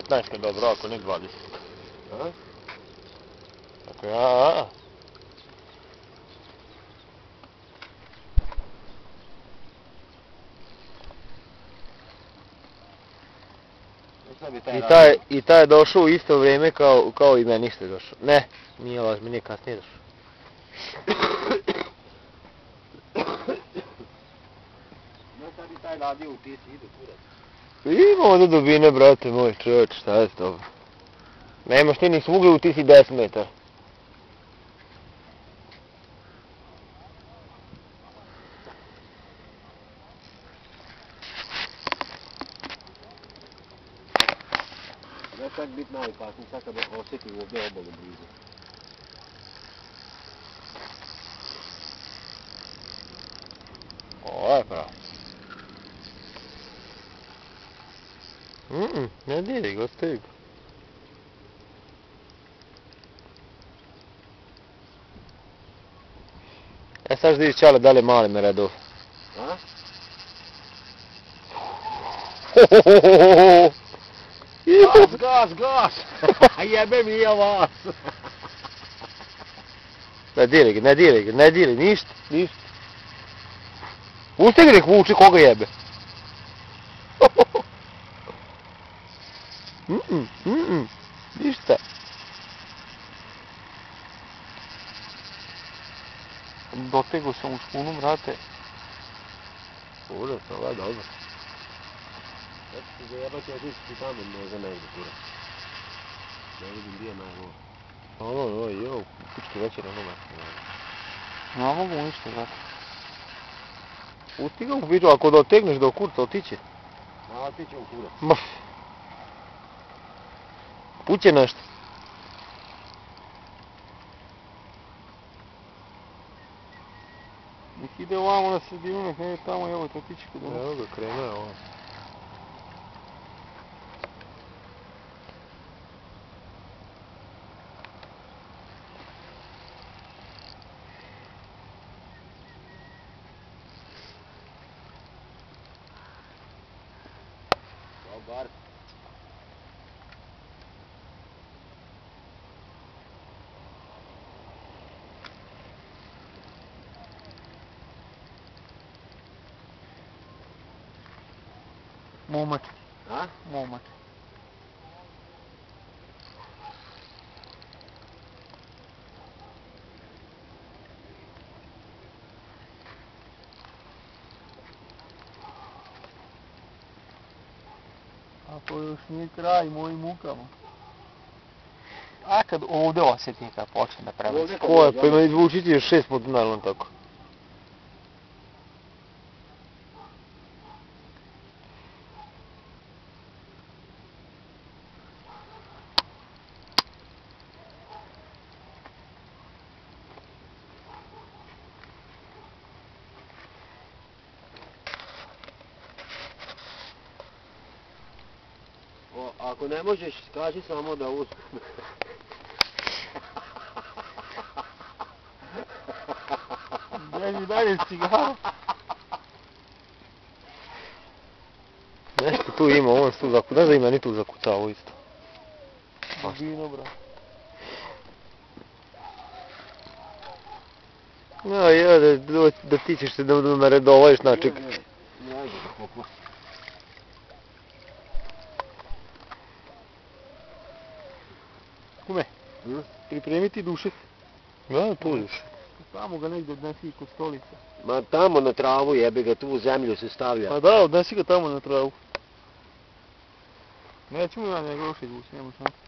15 je dobro, ako ne 20. Tako ja, I taj je došao u isto vrijeme kao i meni što je došao. Ne, nije laž, meni je kasnije došao. Ne sad bi taj radio u tisi, ide kurac. Ima ovdje dubine, brate moj, čovječ, šta je s tobom? Nemaš ti ni svugdje u tisi 10 metara. Ne čak biti najopasniji, sad kad osjeti ovdje obalu blizu. Ovo je pravo. Ne diri ga, ostavi ga. Sad vidiš Čale da li je mali meredov. A? Gas! Jebe mi je vas! Ne diri, ništa. Pusti ga nek vuče, koga jebe. Ništa. Dotego sam u spunu, brate. Užas, ovo je dobro. Eto ti zajebat ja ti tamo možda negdje kurac. Ne vidim gdje je najgore. Jo, pički večer, Ne mogu ništa, brate. Pusti ga u piču, ako dotegneš do kurca, otiće. A otiće u kurac. Maf. Puće nešto. Nek ide ovamo na sredinu, nek ne ide tamo, evo te otići kod ono. Evo ga, krenuo je ovo. Dobar. Momak. A? Momak. A to još nije kraj mojim mukama. A kad ovdje osjetim kad počne da prebaci. Ko je, pa ima izvučiti još 6 puta naravno tako. Ako ne možeš, kaži samo da uzme. Daj mi dalje cigaru. Nešto tu ima, on tu zakucao, ne znam ima ni tu zakucao isto. Dubino, bro. Ja, da ti ćeš se da me redovališ naček. Ne, ajde da popusti. Kume, Pripremiti dušek. da, tu još. Tamo ga negdje odnesi kod stolice. Ma tamo na travu jebe ga, tu u zemlju se stavlja. Pa da, odnesi ga tamo na travu. Nećemo ja njega još izvući, nema šanse.